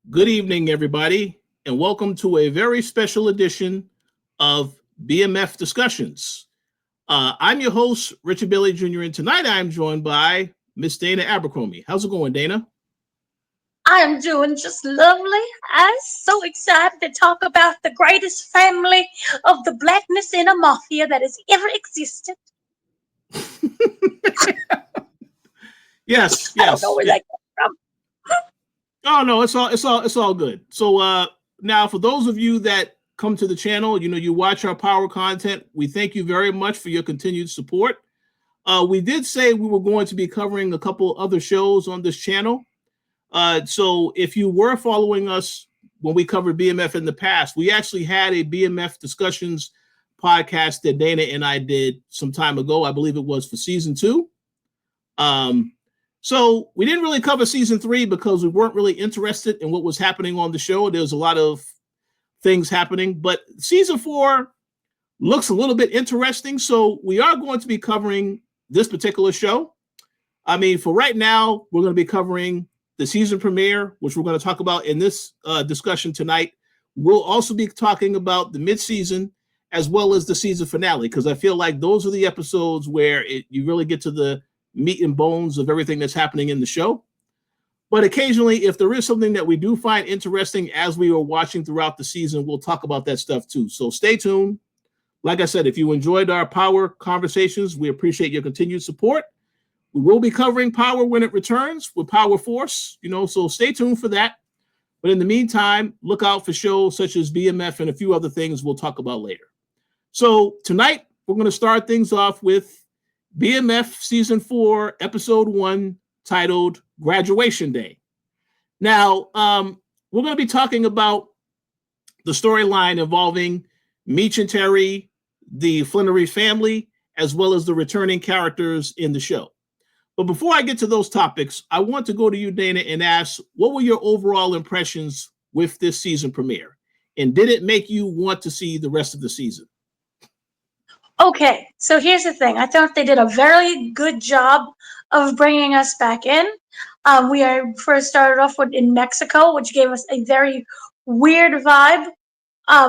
Good evening, everybody, and welcome to a very special edition of BMF Discussions. I'm your host, Richard Bailey Jr., and tonight I'm joined by Miss Dana Abercrombie. How's it going, Dana? I'm doing just lovely. I'm so excited to talk about the greatest family of the blackness in a mafia that has ever existed. Yes, I don't know yes. where that came from. Oh no, it's all good. So now for those of you that come to the channel, you watch our power content. We thank you very much for your continued support. We did say we were going to be covering a couple other shows on this channel. So if you were following us when we covered BMF in the past, we actually had a BMF discussions podcast that Dana and I did some time ago. I believe it was for season 2. So we didn't really cover season 3 because we weren't really interested in what was happening on the show. There was a lot of things happening, but season 4 looks a little bit interesting. So we are going to be covering this particular show. I mean, for right now, we're going to be covering the season premiere, which we're going to talk about in this discussion tonight. We'll also be talking about the mid-season as well as the season finale, because I feel like those are the episodes where you really get to the meat and bones of everything that's happening in the show. But occasionally, if there is something that we do find interesting as we are watching throughout the season, we'll talk about that stuff too. So stay tuned. Like I said, if you enjoyed our Power conversations, we appreciate your continued support. We will be covering Power when it returns with Power Force, so stay tuned for that. But in the meantime, look out for shows such as BMF and a few other things we'll talk about later. So tonight, we're going to start things off with BMF Season 4, Episode 1, titled Graduation Day. Now, we're going to be talking about the storyline involving Meech and Terry, the Flannery family, as well as the returning characters in the show. But before I get to those topics, I want to go to you, Dana, and ask, what were your overall impressions with this season premiere? And did it make you want to see the rest of the season? Okay, so here's the thing. I thought they did a very good job of bringing us back in. We are first started off in Mexico, which gave us a very weird vibe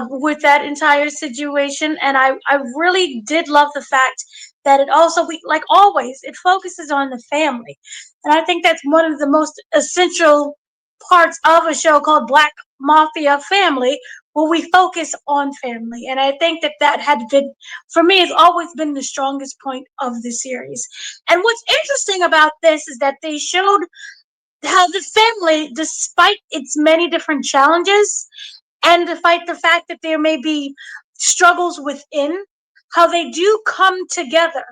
with that entire situation. And I really did love the fact that it also, like always, it focuses on the family. And I think that's one of the most essential parts of a show called Black Mafia Family, where we focus on family. And I think that had been, for me, it's always been the strongest point of the series. And what's interesting about this is that they showed how the family, despite its many different challenges, and despite the fact that there may be struggles within, how they do come together.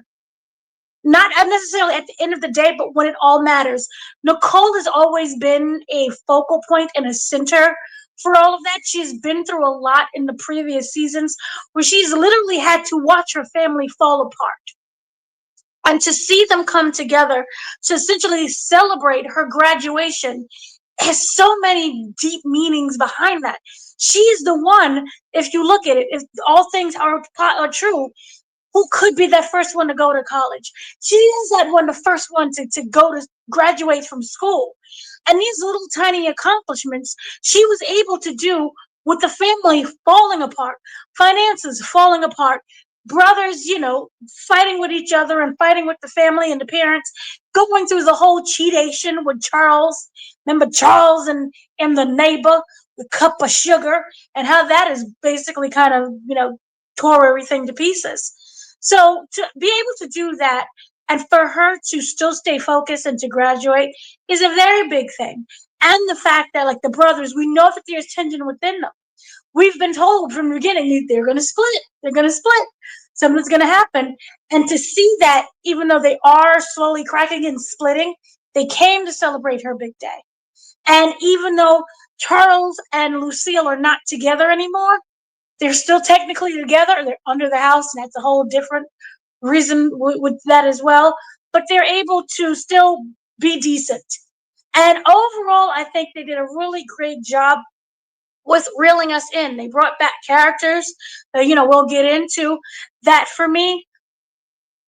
Not necessarily at the end of the day, but when it all matters. Nicole has always been a focal point and a center for all of that. She's been through a lot in the previous seasons where she's literally had to watch her family fall apart. And to see them come together to essentially celebrate her graduation has so many deep meanings behind that. She is the one, if you look at it, if all things are true, who could be that first one to go to college. She is that one, the first one to go to graduate from school. And these little tiny accomplishments she was able to do with the family falling apart, finances falling apart, brothers, fighting with each other and fighting with the family and the parents, going through the whole cheatation with Charles. Remember Charles and the neighbor, the cup of sugar, and how that is basically kind of, tore everything to pieces. So to be able to do that and for her to still stay focused and to graduate is a very big thing. And the fact that, like the brothers, we know that there's tension within them. We've been told from the beginning they're going to split. They're going to split. Something's going to happen. And to see that, even though they are slowly cracking and splitting, they came to celebrate her big day. And even though Charles and Lucille are not together anymore, they're still technically together. They're under the house, and that's a whole different reason with that as well. But they're able to still be decent. And overall, I think they did a really great job with reeling us in. They brought back characters that, we'll get into. That for me,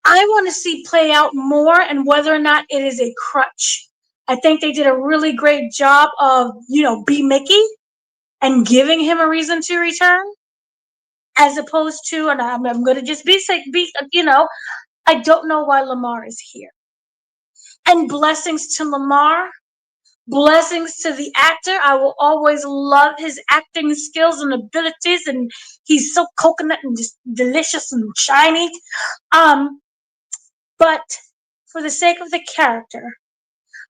I want to see play out more and whether or not it is a crutch. I think they did a really great job of, B-Mickey and giving him a reason to return, as opposed to, and I'm going to just I don't know why Lamar is here. And blessings to Lamar, blessings to the actor. I will always love his acting skills and abilities, and he's so coconut and just delicious and shiny. But for the sake of the character,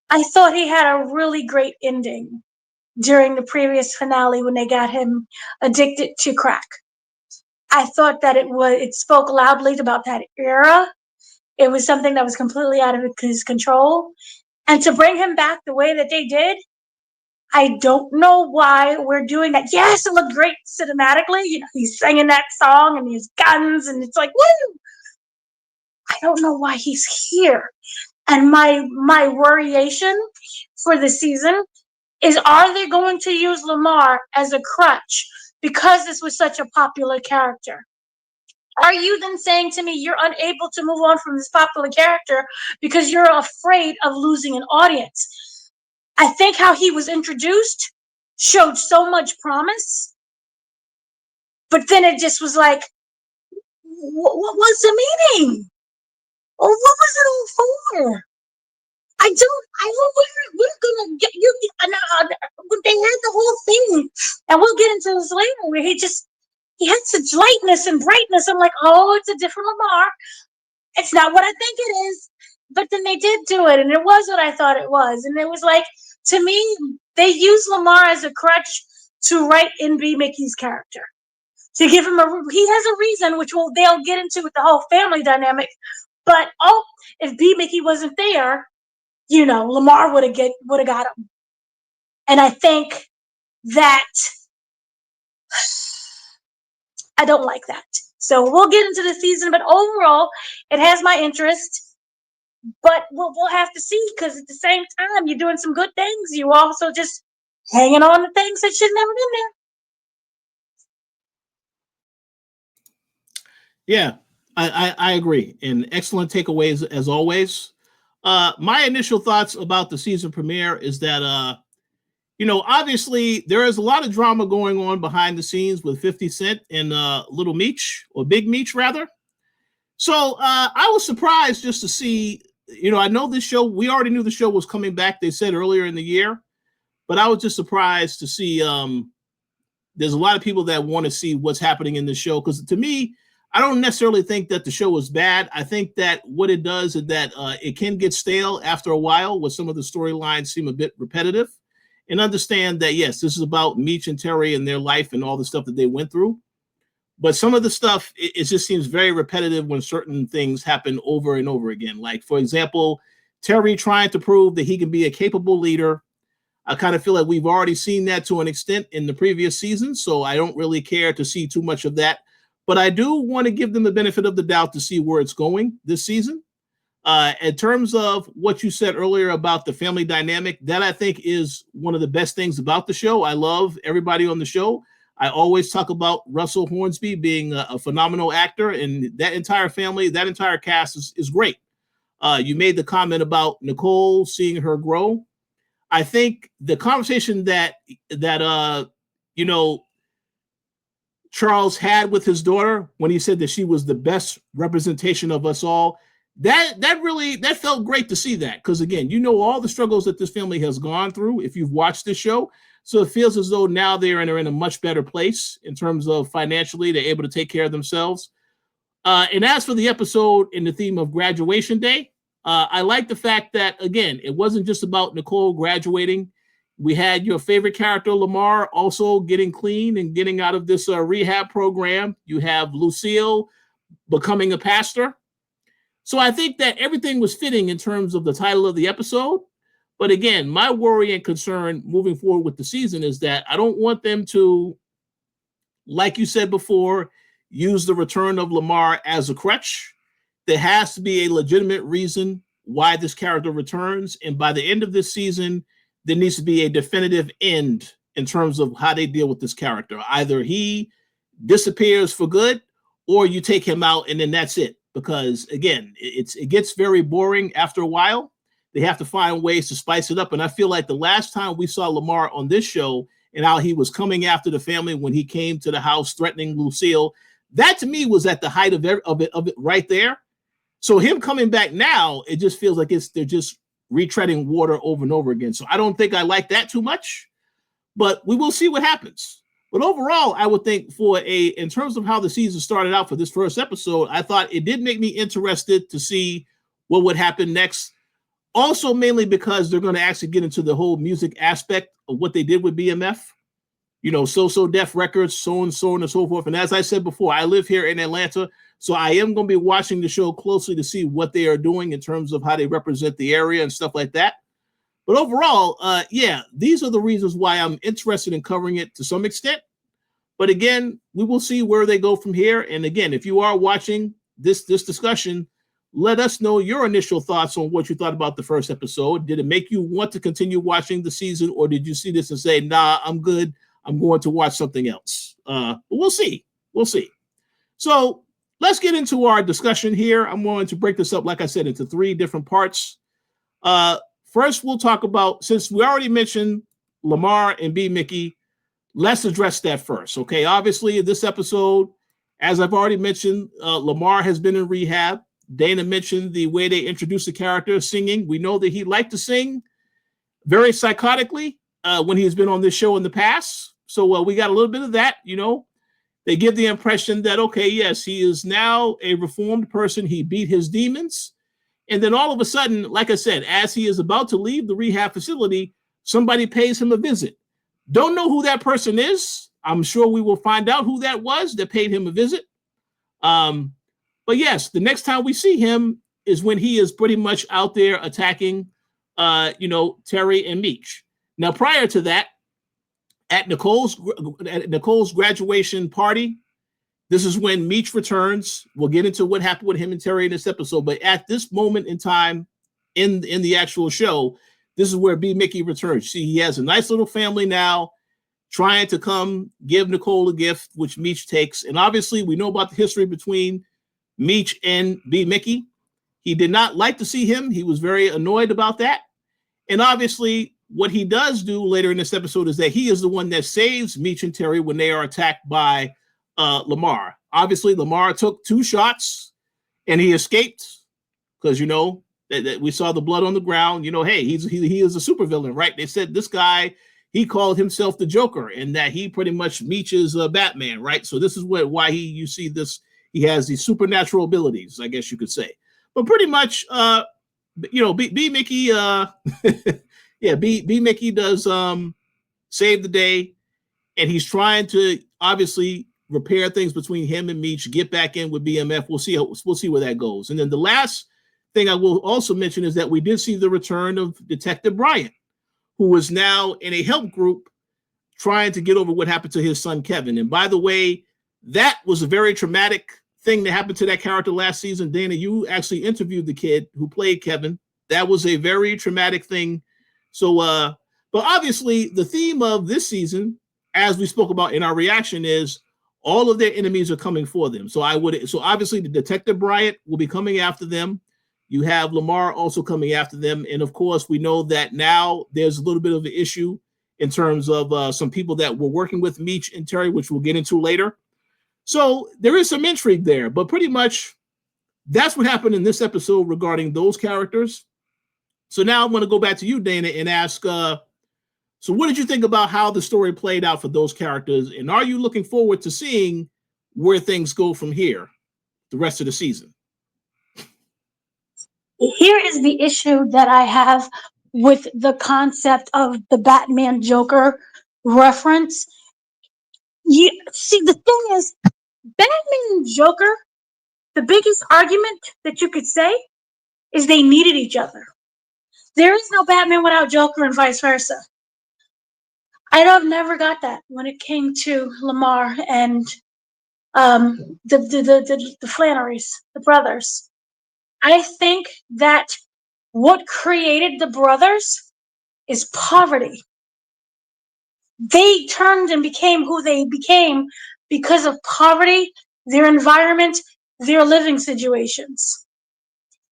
I thought he had a really great ending during the previous finale when they got him addicted to crack. I thought that it spoke loudly about that era. It was something that was completely out of his control. And to bring him back the way that they did, I don't know why we're doing that. Yes, it looked great cinematically. He's singing that song and his guns, and it's like, woo! I don't know why he's here. And my worryation for the season is, are they going to use Lamar as a crutch because this was such a popular character? Are you then saying to me you're unable to move on from this popular character because you're afraid of losing an audience? I think how he was introduced showed so much promise, but then it just was like, what was the meaning? Or what was it all for? I don't, we're gonna get you. They had the whole thing, and we'll get into this later, where he had such lightness and brightness. I'm like, oh, it's a different Lamar. It's not what I think it is. But then they did do it, and it was what I thought it was. And it was like, to me, they used Lamar as a crutch to write in B-Mickey's character. To give him he has a reason, which they'll get into with the whole family dynamic. But if B-Mickey wasn't there, Lamar would have got him. And I think that I don't like that. So we'll get into the season, but overall, it has my interest. But we'll have to see, because at the same time, you're doing some good things. You also just hanging on to things that should never been there. Yeah, I agree. And excellent takeaways as always. My initial thoughts about the season premiere is that, obviously there is a lot of drama going on behind the scenes with 50 Cent and Little Meech, or Big Meech rather. So I was surprised just to see, I know this show, we already knew the show was coming back, they said earlier in the year, but I was just surprised to see there's a lot of people that want to see what's happening in the show. Because to me, I don't necessarily think that the show is bad. I think that what it does is that it can get stale after a while, where some of the storylines seem a bit repetitive. And understand that, yes, this is about Meech and Terry and their life and all the stuff that they went through. But some of the stuff, it just seems very repetitive when certain things happen over and over again. Like, for example, Terry trying to prove that he can be a capable leader. I kind of feel like we've already seen that to an extent in the previous season, so I don't really care to see too much of that. But I do want to give them the benefit of the doubt to see where it's going this season. In terms of what you said earlier about the family dynamic, that I think is one of the best things about the show. I love everybody on the show. I always talk about Russell Hornsby being a phenomenal actor, and that entire family, that entire cast is great. You made the comment about Nicole, seeing her grow. I think the conversation that Charles had with his daughter when he said that she was the best representation of us all, that felt great to see that, because again, all the struggles that this family has gone through if you've watched this show. So it feels as though now they're in a much better place in terms of financially, they're able to take care of themselves. And as for the episode in the theme of graduation day, I like the fact that, again, it wasn't just about Nicole graduating. We had your favorite character, Lamar, also getting clean and getting out of this rehab program. You have Lucille becoming a pastor. So I think that everything was fitting in terms of the title of the episode. But again, my worry and concern moving forward with the season is that I don't want them to, like you said before, use the return of Lamar as a crutch. There has to be a legitimate reason why this character returns. And by the end of this season, there needs to be a definitive end in terms of how they deal with this character. Either he disappears for good, or you take him out and then that's it. Because again, it gets very boring after a while. they have to find ways to spice it up. And I feel like the last time we saw Lamar on this show and how he was coming after the family when he came to the house threatening Lucille, that to me was at the height of it right there. So him coming back now, it just feels like they're just retreading water over and over again. So I don't think I like that too much, but we will see what happens. But overall, I would think in terms of how the season started out for this first episode, I thought it did make me interested to see what would happen next. Also, mainly because they're going to actually get into the whole music aspect of what they did with BMF. So Def Records, so on and so forth. And as I said before, I live here in Atlanta, so I am going to be watching the show closely to see what they are doing in terms of how they represent the area and stuff like that. But overall, these are the reasons why I'm interested in covering it to some extent. But again, we will see where they go from here. And again, if you are watching this discussion, let us know your initial thoughts on what you thought about the first episode. Did it make you want to continue watching the season, or did you see this and say, nah, I'm good, I'm going to watch something else? But we'll see. We'll see. So let's get into our discussion here. I'm going to break this up, like I said, into 3 different parts. First, we'll talk about, since we already mentioned Lamar and B-Mickey, let's address that first. Okay, obviously, this episode, as I've already mentioned, Lamar has been in rehab. Dana mentioned the way they introduced the character singing. We know that he liked to sing very psychotically when he's been on this show in the past. So we got a little bit of that, They give the impression that, okay, yes, he is now a reformed person. He beat his demons. And then all of a sudden, like I said, as he is about to leave the rehab facility, somebody pays him a visit. Don't know who that person is. I'm sure we will find out who that was that paid him a visit. But yes, the next time we see him is when he is pretty much out there attacking, Terry and Meech. Now, prior to that, at Nicole's graduation party, this is when Meech returns. We'll get into what happened with him and Terry in this episode. But at this moment in time in the actual show, this is where B-Mickey returns. See, he has a nice little family now, trying to come give Nicole a gift, which Meech takes. And obviously, we know about the history between Meech and B-Mickey. He did not like to see him. He was very annoyed about that. And obviously, what he does do later in this episode is that he is the one that saves Meech and Terry when they are attacked by Lamar. Obviously, Lamar took 2 shots and he escaped because, that we saw the blood on the ground. Hey, he is a supervillain, right? They said this guy, he called himself the Joker and that he pretty much Meech is Batman, right? So this is why you see this. He has these supernatural abilities, I guess you could say. But pretty much, B-Mickey, B-Mickey does save the day, and he's trying to obviously repair things between him and Meech, get back in with BMF. We'll see where that goes. And then the last thing I will also mention is that we did see the return of Detective Bryant, who is now in a help group trying to get over what happened to his son, Kevin. And by the way, that was a very traumatic thing that happened to that character last season. Dana, you actually interviewed the kid who played Kevin. That was a very traumatic thing. So, but obviously the theme of this season, as we spoke about in our reaction, is all of their enemies are coming for them. So obviously the Detective Bryant will be coming after them. You have Lamar also coming after them. And of course, we know that now there's a little bit of an issue in terms of some people that were working with Meech and Terry, which we'll get into later. So there is some intrigue there, but pretty much that's what happened in this episode regarding those characters. So now I'm going to go back to you, Dana, and ask, so what did you think about how the story played out for those characters? And are you looking forward to seeing where things go from here, the rest of the season? Here is the issue that I have with the concept of the Batman Joker reference. See, the thing is, Batman and Joker, the biggest argument that you could say is they needed each other. There is no Batman without Joker and vice versa. I've never got that when it came to Lamar and the Flannerys, the brothers. I think that what created the brothers is poverty. They turned and became who they became because of poverty, their environment, their living situations.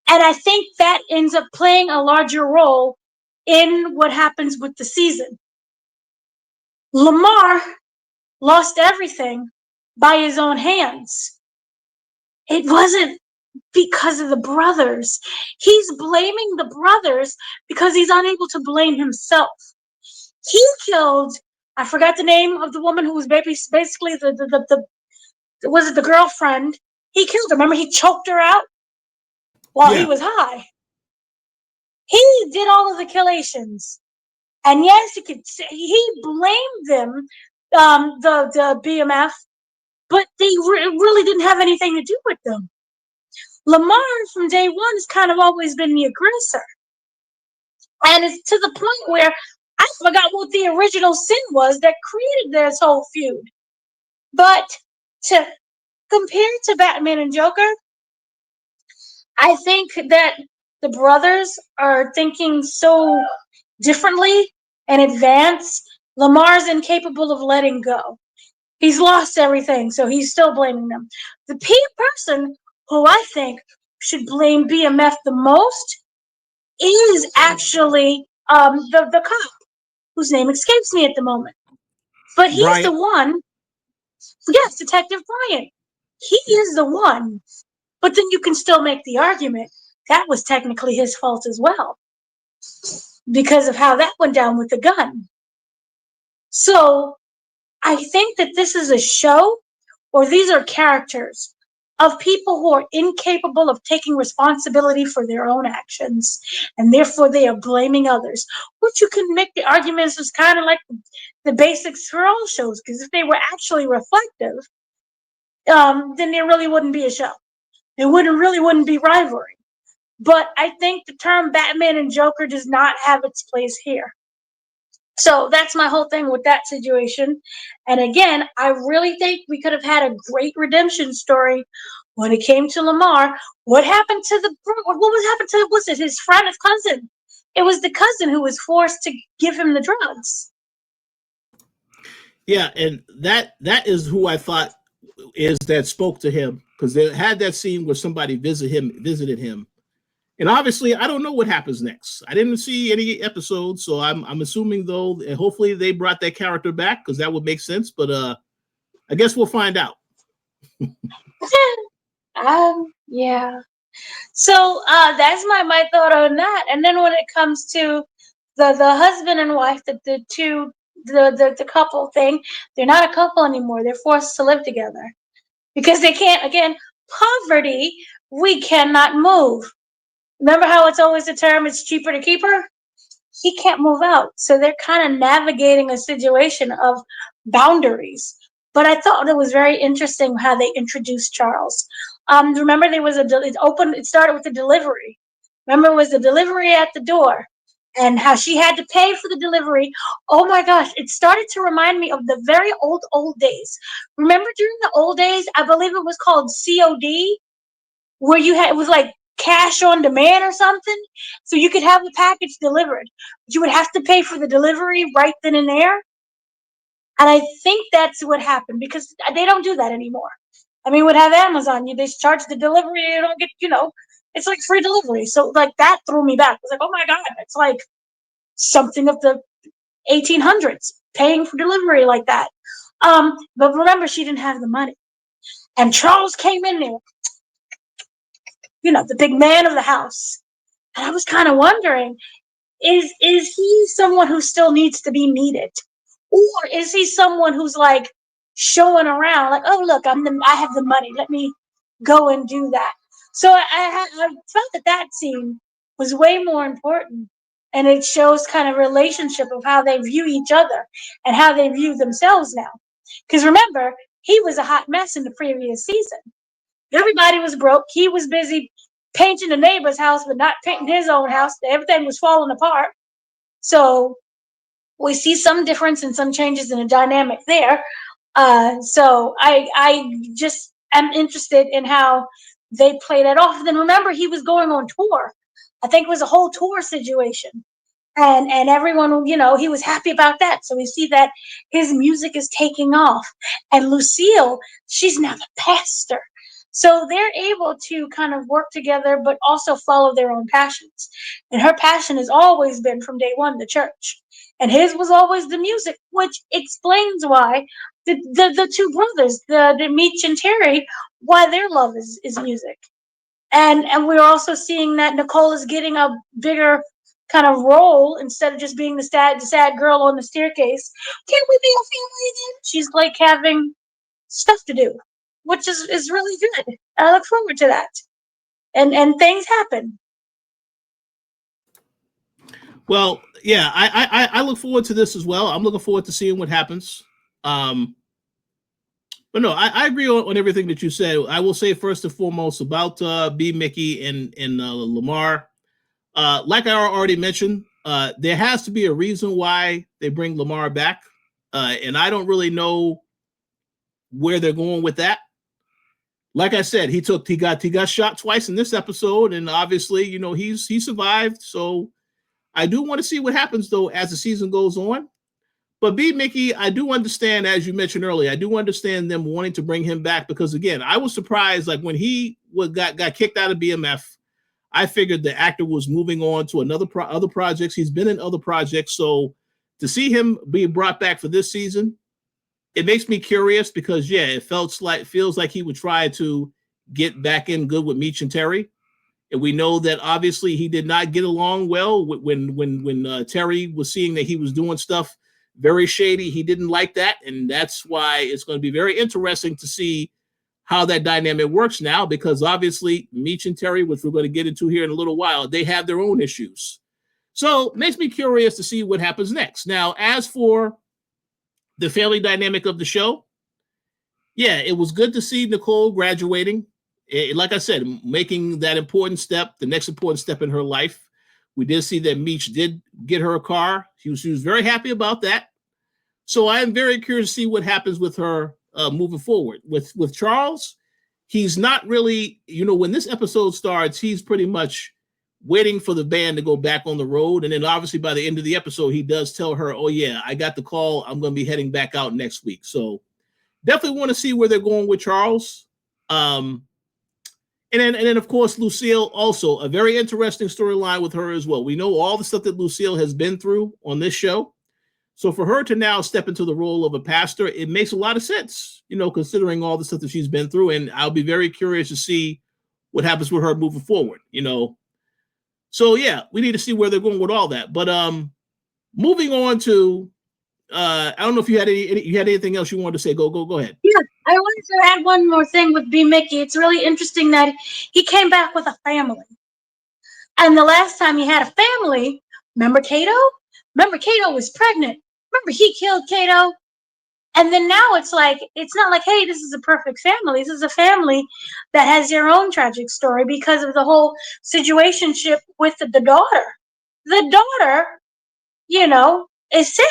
And I think that ends up playing a larger role in what happens with the season. Lamar lost everything by his own hands. It wasn't because of the brothers. He's blaming the brothers because he's unable to blame himself. He killed, I forgot the name of the woman who was basically was it the girlfriend? He killed her. Remember, he choked her out while he Yeah. was high. He did all of the killations. And yes, he blamed them, the BMF, but they really didn't have anything to do with them. Lamar, from day one, has kind of always been the aggressor. And it's to the point where I forgot what the original sin was that created this whole feud. But to compare to Batman and Joker, I think that the brothers are thinking so differently and advanced. Lamar's incapable of letting go. He's lost everything, so he's still blaming them. The person who I think should blame BMF the most is actually the cop, whose name escapes me at the moment. But he's the Bryant. one, yes, Detective Bryant. He Yeah. is the one. But then you can still make the argument that was technically his fault as well, because of how that went down with the gun. So I think that this is a show, or these are characters of people who are incapable of taking responsibility for their own actions, and therefore they are blaming others. Which you can make the arguments is kind of like the basics for all shows, because if they were actually reflective, then there really wouldn't be a show. There wouldn't be rivalry. But I think the term Batman and Joker does not have its place here. So that's my whole thing with that situation. And again, I really think we could have had a great redemption story when it came to Lamar. What happened to what was happened to, was it his friend, his cousin? It was the cousin who was forced to give him the drugs. Yeah, and that is who I thought is that spoke to him, because they had that scene where somebody visited him. And obviously, I don't know what happens next. I didn't see any episodes, so I'm assuming though, hopefully they brought that character back, because that would make sense. But I guess we'll find out. Yeah. So that's my thought on that. And then when it comes to the husband and wife, the couple thing, they're not a couple anymore. They're forced to live together because they can't. Again, poverty. We cannot move. Remember how it's always the term, it's cheaper to keep her? He can't move out. So they're kind of navigating a situation of boundaries. But I thought it was very interesting how they introduced Charles. Remember, there was it started with the delivery. Remember, it was the delivery at the door and how she had to pay for the delivery. Oh my gosh, it started to remind me of the very old days. Remember during the old days, I believe it was called COD, where it was like cash on demand or something, so you could have the package delivered, but you would have to pay for the delivery right then and there. And I think that's what happened, because they don't do that anymore. I mean, would have Amazon, they charge the delivery, you don't get, it's like free delivery. So like that threw me back. I was like, oh my god, it's like something of the 1800s, paying for delivery like that. But remember, she didn't have the money, and Charles came in there, the big man of the house. And I was kind of wondering, is he someone who still needs to be needed? Or is he someone who's like showing around, like, oh look, I have the money, let me go and do that. So I felt that scene was way more important, and it shows kind of relationship of how they view each other and how they view themselves now. Because remember, he was a hot mess in the previous season. Everybody was broke. He was busy painting the neighbor's house, but not painting his own house. Everything was falling apart. So we see some difference and some changes in the dynamic there. So I just am interested in how they play that off. And then remember, he was going on tour. I think it was a whole tour situation. And everyone, he was happy about that. So we see that his music is taking off. And Lucille, she's now the pastor. So they're able to kind of work together, but also follow their own passions. And her passion has always been from day one the church. And his was always the music, which explains why the two brothers, the Meech and Terry, why their love is music. And we're also seeing that Nicole is getting a bigger kind of role instead of just being the sad girl on the staircase. Can't we be a family again? She's like having stuff to do, which is really good. I look forward to that. And things happen. Well, yeah, I look forward to this as well. I'm looking forward to seeing what happens. But no, I agree on everything that you said. I will say first and foremost about B-Mickey and Lamar. Like I already mentioned, there has to be a reason why they bring Lamar back, and I don't really know where they're going with that. Like I said, he got shot twice in this episode, and obviously, you know, he survived. So I do want to see what happens though as the season goes on. But B-Mickey, I do understand, as you mentioned earlier, I do understand them wanting to bring him back because, again, I was surprised. Like when he got kicked out of BMF, I figured the actor was moving on to other projects. He's been in other projects, so to see him being brought back for this season, it makes me curious because, yeah, it feels like he would try to get back in good with Meech and Terry. And we know that obviously he did not get along well when Terry was seeing that he was doing stuff very shady. He didn't like that, and that's why it's going to be very interesting to see how that dynamic works now, because obviously Meech and Terry, which we're going to get into here in a little while, they have their own issues. So it makes me curious to see what happens next. Now, as for the family dynamic of the show, yeah, it was good to see Nicole graduating. Like I said, making that important step, the next important step in her life. We did see that Meech did get her a car. She was very happy about that. So I am very curious to see what happens with her moving forward. With Charles, he's not really, you know, when this episode starts, he's pretty much waiting for the band to go back on the road. And then obviously by the end of the episode, he does tell her, oh yeah, I got the call. I'm going to be heading back out next week. So definitely want to see where they're going with Charles. And then, of course, Lucille, also a very interesting storyline with her as well. We know all the stuff that Lucille has been through on this show. So for her to now step into the role of a pastor, it makes a lot of sense, you know, considering all the stuff that she's been through. And I'll be very curious to see what happens with her moving forward, you know. So, yeah, we need to see where they're going with all that. But moving on to, I don't know if you had anything else you wanted to say. Go ahead. Yeah, I wanted to add one more thing with B-Mickey. It's really interesting that he came back with a family. And the last time he had a family, remember Kato? Remember Kato was pregnant. Remember he killed Kato? And then now it's like, it's not like, hey, this is a perfect family. This is a family that has their own tragic story because of the whole situationship with the daughter. The daughter, you know, is sick.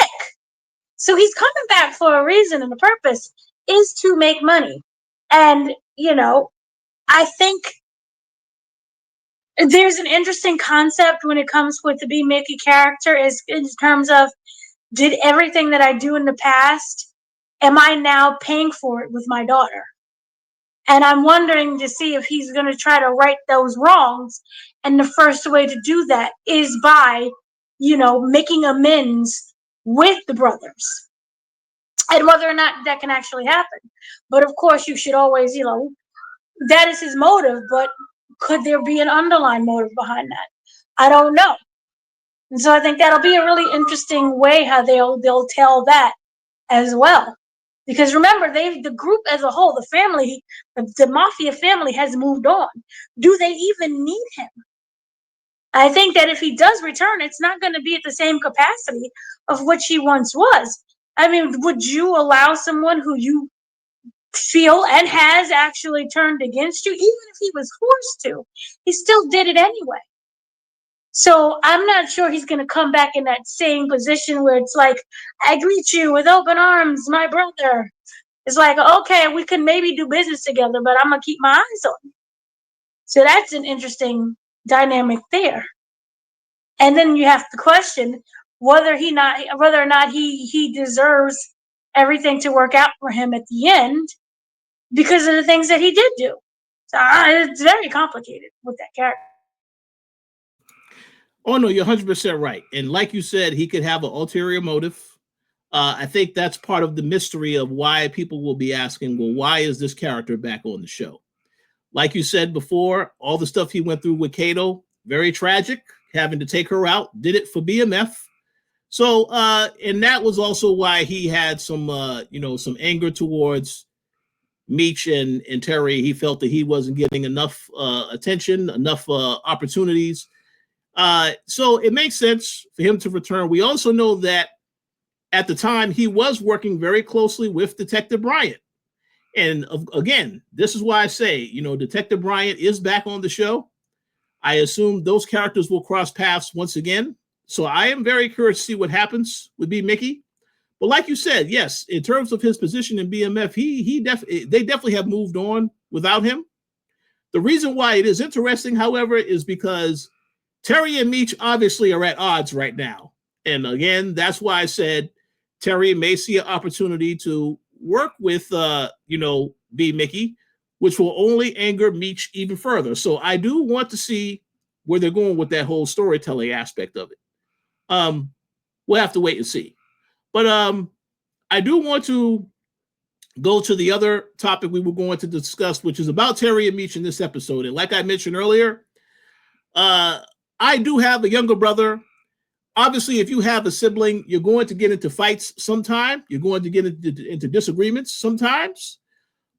So he's coming back for a reason, and the purpose is to make money. And, you know, I think there's an interesting concept when it comes with the B-Mickey character is in terms of, did everything that I do in the past, am I now paying for it with my daughter? And I'm wondering to see if he's going to try to right those wrongs. And the first way to do that is by, you know, making amends with the brothers. And whether or not that can actually happen. But of course, you should always, you know, that is his motive. But could there be an underlying motive behind that? I don't know. And so I think that'll be a really interesting way how they'll tell that as well. Because remember, the group as a whole, the family, the Mafia family has moved on. Do they even need him? I think that if he does return, it's not going to be at the same capacity of which he once was. I mean, would you allow someone who you feel and has actually turned against you, even if he was forced to? He still did it anyway. So I'm not sure he's going to come back in that same position where it's like, I greet you with open arms, my brother. It's like, okay, we can maybe do business together, but I'm going to keep my eyes on you. So that's an interesting dynamic there. And then you have to question whether or not he deserves everything to work out for him at the end because of the things that he did do. So it's very complicated with that character. Oh no, you're 100% right. And like you said, he could have an ulterior motive. I think that's part of the mystery of why people will be asking, well, why is this character back on the show? Like you said before, all the stuff he went through with Kato, very tragic, having to take her out, did it for BMF. So, and that was also why he had some, some anger towards Meech and Terry. He felt that he wasn't getting enough attention, enough opportunities. So it makes sense for him to return. We also know that at the time he was working very closely with Detective Bryant. And again, this is why I say, Detective Bryant is back on the show. I assume those characters will cross paths once again. So I am very curious to see what happens with B-Mickey. But like you said, yes, in terms of his position in BMF, they definitely have moved on without him. The reason why it is interesting, however, is because Terry and Meech obviously are at odds right now. And again, that's why I said Terry may see an opportunity to work with, B-Mickey, which will only anger Meech even further. So I do want to see where they're going with that whole storytelling aspect of it. We'll have to wait and see. But I do want to go to the other topic we were going to discuss, which is about Terry and Meech in this episode. And like I mentioned earlier, I do have a younger brother. Obviously, if you have a sibling, you're going to get into fights sometime. You're going to get into disagreements sometimes.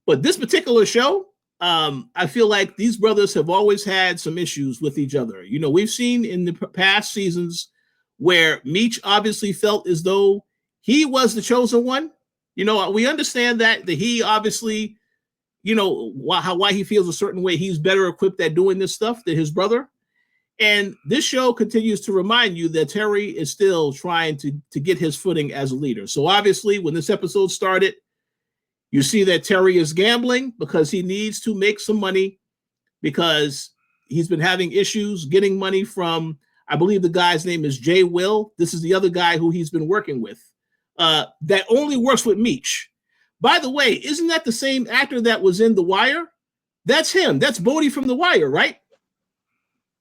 But this particular show, I feel like these brothers have always had some issues with each other. We've seen in the past seasons where Meech obviously felt as though he was the chosen one. We understand that he obviously, why he feels a certain way. He's better equipped at doing this stuff than his brother. And this show continues to remind you that Terry is still trying to get his footing as a leader. So obviously, when this episode started, you see that Terry is gambling because he needs to make some money because he's been having issues getting money from, I believe the guy's name is Jay Will. This is the other guy who he's been working with that only works with Meech. By the way, isn't that the same actor that was in The Wire? That's him. That's Bodie from The Wire, right?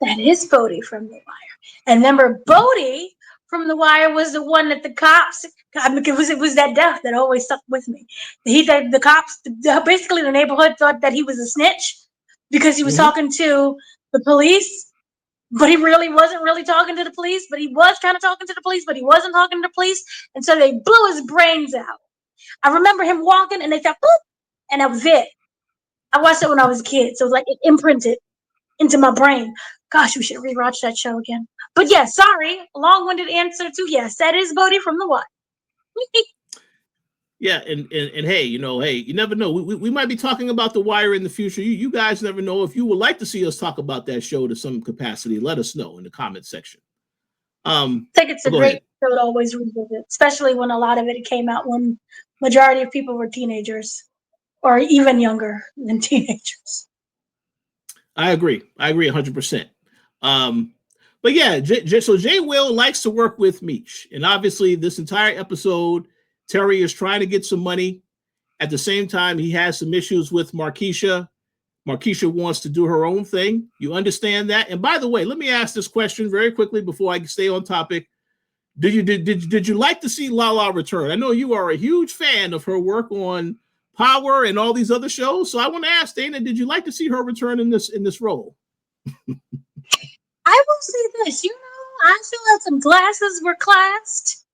That is Bodie from The Wire. And remember, Bodie from The Wire was the one that the cops, it was that death that always stuck with me. The cops, basically the neighborhood thought that he was a snitch because he was talking to the police, but he really wasn't really talking to the police, but he was kind of talking to the police, but he wasn't talking to the police. And so they blew his brains out. I remember him walking and they thought, boop, and that was it. I watched it when I was a kid, so it was like it imprinted into my brain. Gosh, we should rewatch that show again. But yeah, sorry, long-winded answer to yes, that is Bodie from The Wire. Yeah, and hey, you never know. We might be talking about The Wire in the future. You guys never know. If you would like to see us talk about that show to some capacity, let us know in the comment section. I think it's a great show to always revisit, especially when a lot of it came out when majority of people were teenagers or even younger than teenagers. I agree 100%. But yeah, so Jay Will likes to work with Meech. And obviously this entire episode, Terry is trying to get some money. At the same time, he has some issues with Markeisha. Markeisha wants to do her own thing. You understand that? And by the way, let me ask this question very quickly before I stay on topic. Did you like to see Lala return? I know you are a huge fan of her work on Power and all these other shows. So I want to ask Dana, did you like to see her return in this role? I will say this, I feel that some glasses were classed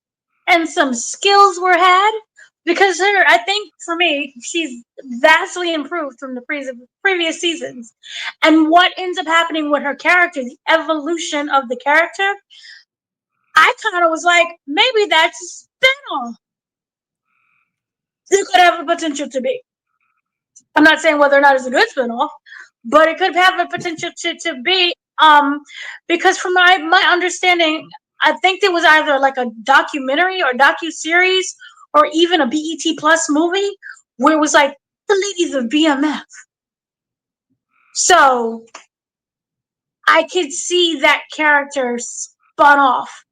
and some skills were had because I think for me, she's vastly improved from the previous seasons. And what ends up happening with her character, the evolution of the character, I kind of was like, maybe that's a spinoff. It could have the potential to be. I'm not saying whether or not it's a good spinoff, but it could have the potential to be. Because from my understanding, I think there was either like a documentary or docu-series or even a BET Plus movie where it was like the ladies of BMF. So I could see that character spun off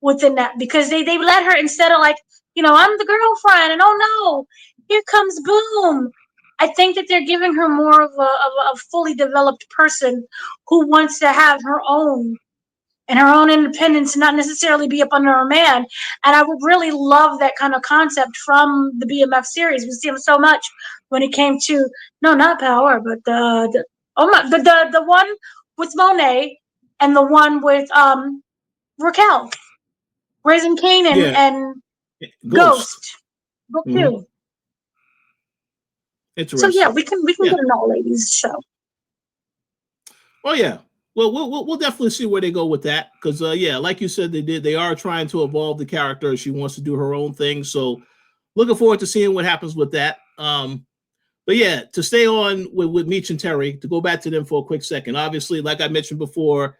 within that because they let her, instead of like, I'm the girlfriend and oh no, here comes Boom. I think that they're giving her more of a fully developed person who wants to have her own and her own independence and not necessarily be up under a man. And I would really love that kind of concept from the BMF series. We see them so much when it came to no, not Power, but the oh my the one with Monet and the one with Raquel, Raising Kanan Yeah, and Ghost. Ghost, book Hmm. two. So yeah, Interesting. we can Yeah. get an all ladies show. Oh yeah. Well, we'll definitely see where they go with that because yeah, like you said, they are trying to evolve the character. She wants to do her own thing, so looking forward to seeing what happens with that. But yeah, to stay on with Meech and Terry, to go back to them for a quick second. Obviously, like I mentioned before,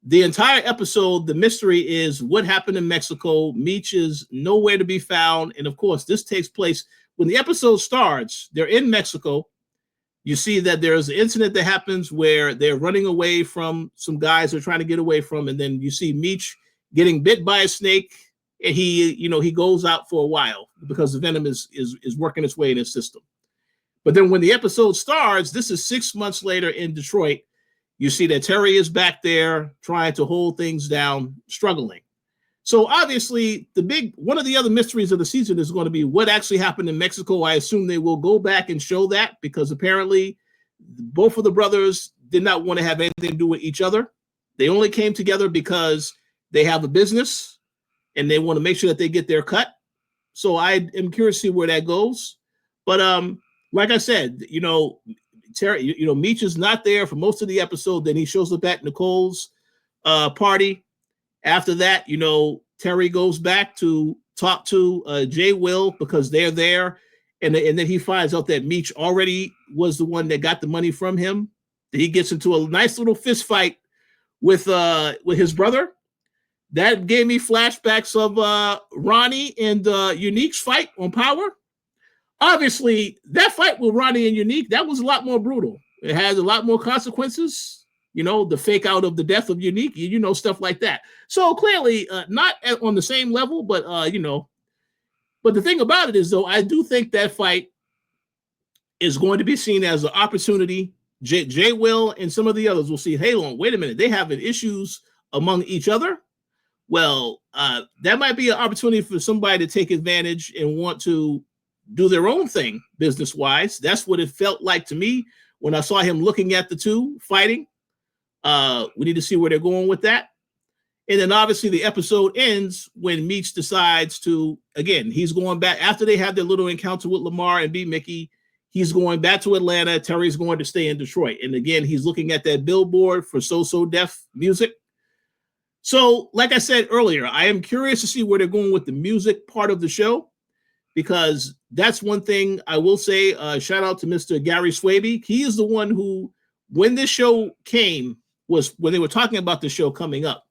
the entire episode, the mystery is what happened in Mexico. Meech is nowhere to be found, and of course, this takes place when the episode starts. They're in Mexico. You see that there's an incident that happens where they're running away from some guys they're trying to get away from, and then you see Meech getting bit by a snake, and he goes out for a while because the venom is working its way in his system. But then when the episode starts, this is 6 months later in Detroit. You see that Terry is back there trying to hold things down, struggling. So obviously, one of the other mysteries of the season is going to be what actually happened in Mexico. I assume they will go back and show that because apparently both of the brothers did not want to have anything to do with each other. They only came together because they have a business and they want to make sure that they get their cut. So I am curious to see where that goes. But like I said, Terry, Meech is not there for most of the episode. Then he shows up at Nicole's party. After that, Terry goes back to talk to Jay Will because they're there. And then he finds out that Meech already was the one that got the money from him. He gets into a nice little fist fight with his brother. That gave me flashbacks of Ronnie and Unique's fight on Power. Obviously, that fight with Ronnie and Unique, that was a lot more brutal. It has a lot more consequences. The fake out of the death of Unique, stuff like that. So clearly, not on the same level, but But the thing about it is, though, I do think that fight is going to be seen as an opportunity. Jay Will and some of the others will see, hey, wait a minute, they having issues among each other. Well, that might be an opportunity for somebody to take advantage and want to do their own thing business-wise. That's what it felt like to me when I saw him looking at the two fighting. We need to see where they're going with that. And then obviously the episode ends when Meech decides to, again, he's going back after they have their little encounter with Lamar and B-Mickey. He's going back to Atlanta. Terry's going to stay in Detroit. And again, he's looking at that billboard for So Def music. So, like I said earlier, I am curious to see where they're going with the music part of the show, because that's one thing I will say. Shout out to Mr. Gary Swaby. He is the one who, when this show came, was when they were talking about the show coming up.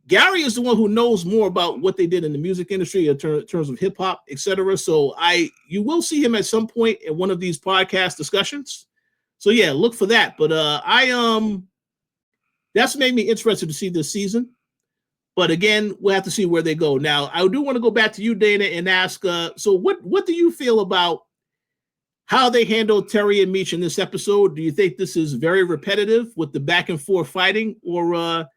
Gary is the one who knows more about what they did in the music industry in terms of hip hop, etc. So you will see him at some point in one of these podcast discussions. So yeah, look for that. But that's made me interested to see this season. But again, we'll have to see where they go. Now, I do want to go back to you, Dana, and ask, so what do you feel about how they handled Terry and Meech in this episode? Do you think this is very repetitive with the back and forth fighting, or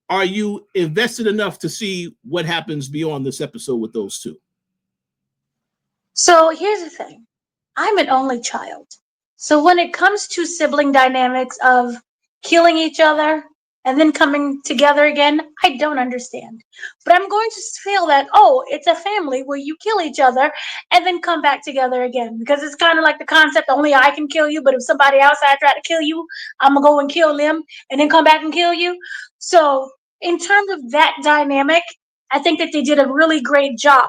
are you invested enough to see what happens beyond this episode with those two? So here's the thing. I'm an only child. So when it comes to sibling dynamics of killing each other and then coming together again, I don't understand. But I'm going to feel that, it's a family where you kill each other and then come back together again. Because it's kind of like the concept, only I can kill you, but if somebody outside try to kill you, I'm going to go and kill them and then come back and kill you. So in terms of that dynamic, I think that they did a really great job.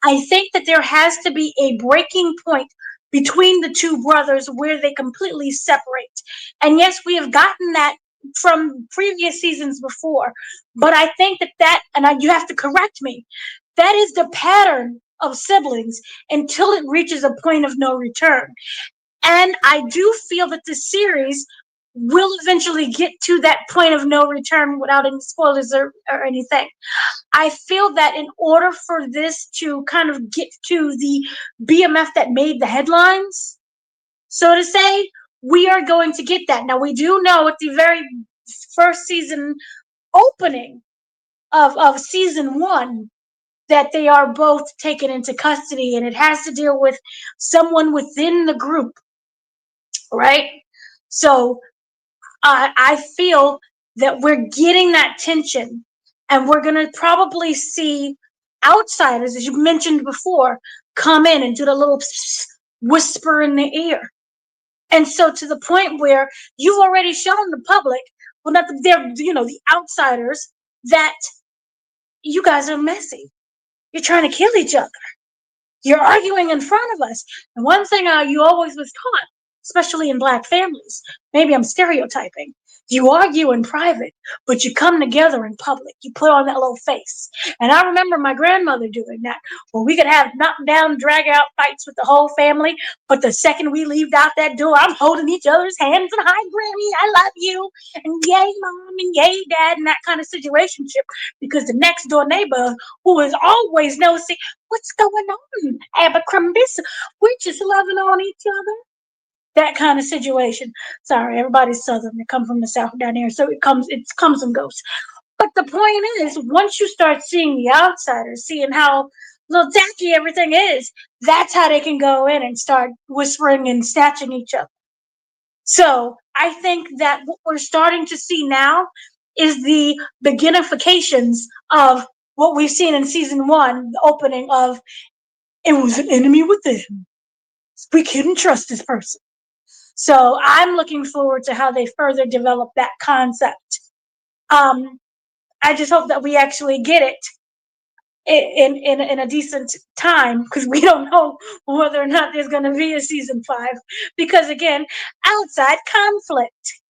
I think that there has to be a breaking point between the two brothers where they completely separate. And yes, we have gotten that from previous seasons before, but I think and you have to correct me, that is the pattern of siblings until it reaches a point of no return. And I do feel that the series will eventually get to that point of no return without any spoilers or anything. I feel that in order for this to kind of get to the BMF that made the headlines, so to say, we are going to get that. Now, we do know at the very first season opening of season 1 that they are both taken into custody, and it has to deal with someone within the group, right? So I feel that we're getting that tension, and we're going to probably see outsiders, as you mentioned before, come in and do the little whisper in the ear. And so to the point where you've already shown the public, well, not they're, the outsiders, that you guys are messy. You're trying to kill each other. You're arguing in front of us. And one thing you always was taught, especially in Black families, maybe I'm stereotyping, you argue in private, but you come together in public. You put on that little face. And I remember my grandmother doing that, where we could have knockdown, drag out fights with the whole family, but the second we leave out that door, I'm holding each other's hands and, hi, Grammy, I love you, and yay, Mom, and yay, Dad, and that kind of situationship, because the next door neighbor, who is always nosy, what's going on, Abercrombie? We're just loving on each other. That kind of situation. Sorry, everybody's Southern. They come from the South down here, so it comes and goes. But the point is, once you start seeing the outsiders, seeing how little tacky everything is, that's how they can go in and start whispering and snatching each other. So I think that what we're starting to see now is the beginnifications of what we've seen in season 1, the opening of, it was an enemy within. We couldn't trust this person. So I'm looking forward to how they further develop that concept. I just hope that we actually get it in a decent time, because we don't know whether or not there's going to be a season 5. Because again, outside conflict.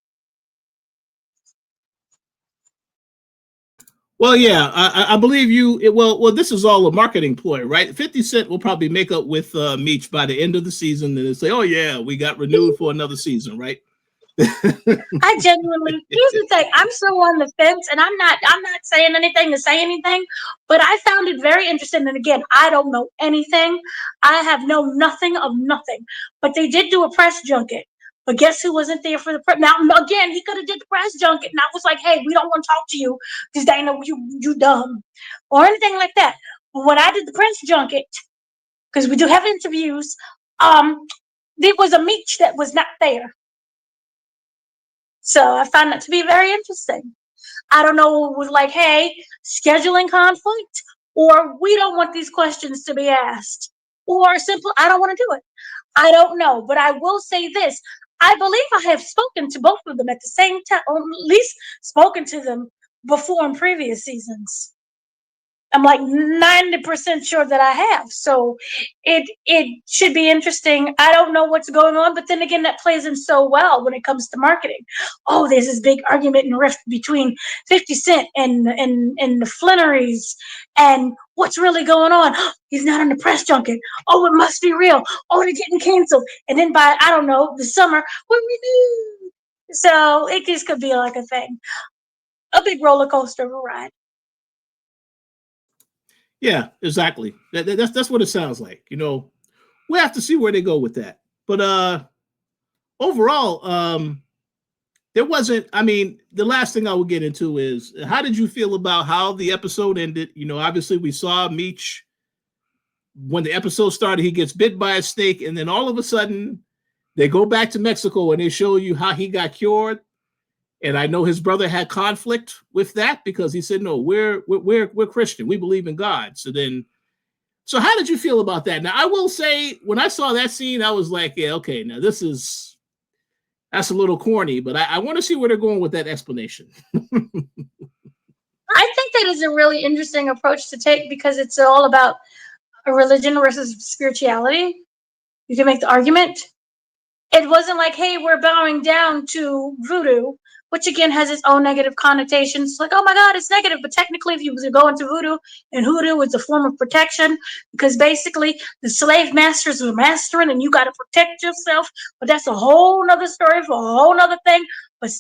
Well, yeah, I believe you. Well, this is all a marketing ploy, right? 50 Cent will probably make up with Meech by the end of the season, and say, "Oh yeah, we got renewed for another season," right? I genuinely, here's the thing, I'm still on the fence, and I'm not saying anything to say anything, but I found it very interesting. And again, I don't know anything. I have known nothing of nothing. But they did do a press junket. But guess who wasn't there for the press? Now, again, he could have did the press junket, and I was like, hey, we don't want to talk to you because they know you dumb or anything like that. But when I did the press junket, because we do have interviews, there was a Meech that was not there. So I found that to be very interesting. I don't know, it was like, hey, scheduling conflict, or we don't want these questions to be asked, or simple, I don't want to do it. I don't know, but I will say this. I believe I have spoken to both of them at the same time, or at least spoken to them before in previous seasons. I'm like 90% sure that I have. So it should be interesting. I don't know what's going on, but then again, that plays in so well when it comes to marketing. Oh, there's this big argument and rift between 50 Cent and the Flannerys, and what's really going on? He's not on the press junket. Oh, it must be real. Oh, they're getting canceled. And then by, I don't know, the summer, we're renewed. So it just could be like a thing. A big roller coaster of a ride. Yeah, exactly. That's what it sounds like. We have to see where they go with that. But overall, there wasn't. I mean, the last thing I will get into is, how did you feel about how the episode ended? Obviously we saw Meech, when the episode started, he gets bit by a snake, and then all of a sudden they go back to Mexico and they show you how he got cured. And I know his brother had conflict with that, because he said, no, we're Christian. We believe in God. So how did you feel about that? Now, I will say, when I saw that scene, I was like, yeah, okay, now that's a little corny, but I want to see where they're going with that explanation. I think that is a really interesting approach to take, because it's all about a religion versus spirituality. You can make the argument. It wasn't like, hey, we're bowing down to voodoo, which again has its own negative connotations. Like, oh my God, it's negative. But technically, if you go into voodoo, and hoodoo is a form of protection, because basically the slave masters were mastering and you got to protect yourself. But that's a whole nother story for a whole nother thing. But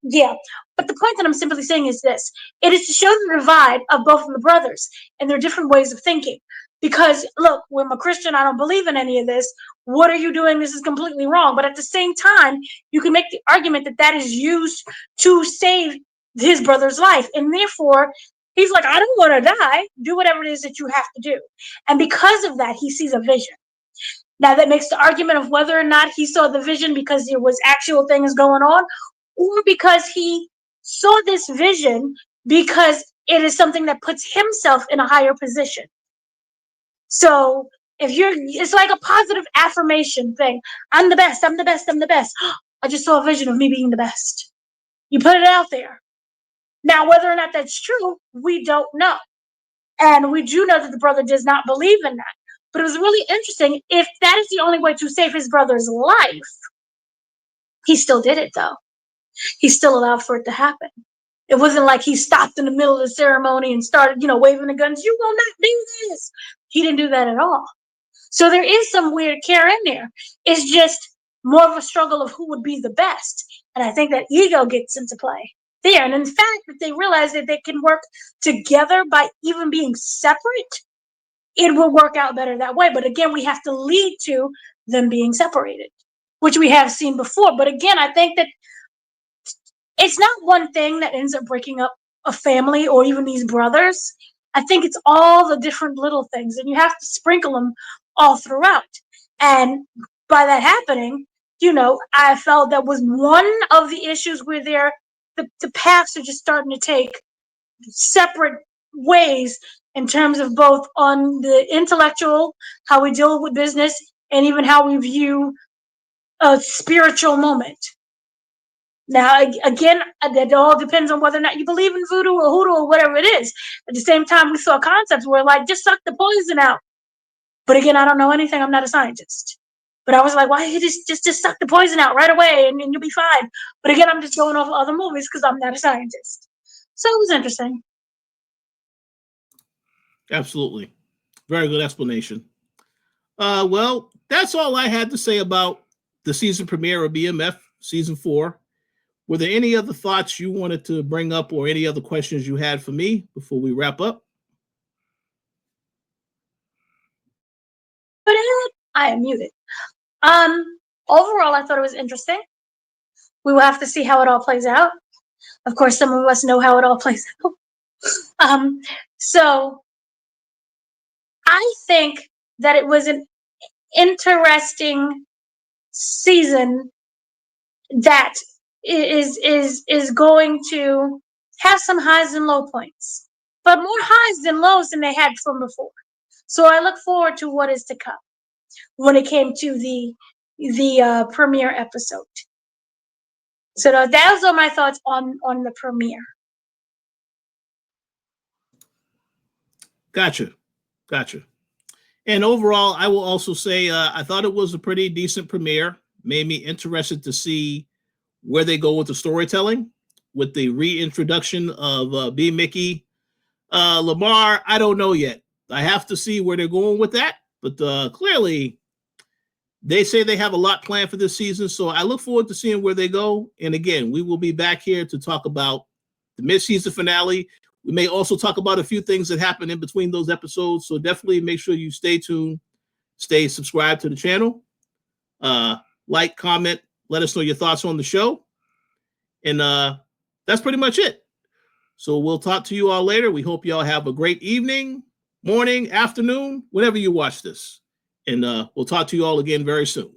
yeah, but the point that I'm simply saying is this. It is to show the divide of both of the brothers and their different ways of thinking. Because look, I'm a Christian, I don't believe in any of this. What are you doing? This is completely wrong. But at the same time, you can make the argument that that is used to save his brother's life. And therefore, he's like, I don't want to die. Do whatever it is that you have to do. And because of that, he sees a vision. Now, that makes the argument of whether or not he saw the vision because there was actual things going on, or because he saw this vision because it is something that puts himself in a higher position. So it's like a positive affirmation thing. I'm the best, I'm the best, I'm the best. I just saw a vision of me being the best. You put it out there. Now, whether or not that's true, we don't know. And we do know that the brother does not believe in that. But it was really interesting. If that is the only way to save his brother's life, he still did it, though. He still allowed for it to happen. It wasn't like he stopped in the middle of the ceremony and started, waving the guns. You will not do this. He didn't do that at all. So there is some weird care in there. It's just more of a struggle of who would be the best. And I think that ego gets into play there. And in fact, if they realize that they can work together by even being separate, it will work out better that way. But again, we have to lead to them being separated, which we have seen before. But again, I think that it's not one thing that ends up breaking up a family or even these brothers. I think it's all the different little things, and you have to sprinkle them all throughout. And by that happening, I felt that was one of the issues where the paths are just starting to take separate ways in terms of both on the intellectual, how we deal with business, and even how we view a spiritual moment. Now, again, that all depends on whether or not you believe in voodoo or hoodoo or whatever it is. At the same time, we saw concepts where like, just suck the poison out. But again, I don't know anything. I'm not a scientist. But I was like, why just suck the poison out right away and you'll be fine. But again, I'm just going off of other movies because I'm not a scientist. So it was interesting. Absolutely. Very good explanation. Well, that's all I had to say about the season premiere of BMF season 4. Were there any other thoughts you wanted to bring up or any other questions you had for me before we wrap up? But I am muted. Overall, I thought it was interesting. We will have to see how it all plays out. Of course, some of us know how it all plays out. So I think that it was an interesting season that is going to have some highs and low points, but more highs than lows than they had from before. So I look forward to what is to come when it came to the premiere episode. So those are my thoughts on the premiere. Gotcha. And overall, I will also say I thought it was a pretty decent premiere. Made me interested to see where they go with the storytelling, with the reintroduction of B-Mickie. Lamar, I don't know yet. I have to see where they're going with that. But clearly, they say they have a lot planned for this season. So I look forward to seeing where they go. And again, we will be back here to talk about the mid-season finale. We may also talk about a few things that happen in between those episodes. So definitely make sure you stay tuned, stay subscribed to the channel, like, comment, let us know your thoughts on the show. And that's pretty much it. So we'll talk to you all later. We hope you all have a great evening, morning, afternoon, whenever you watch this. And we'll talk to you all again very soon.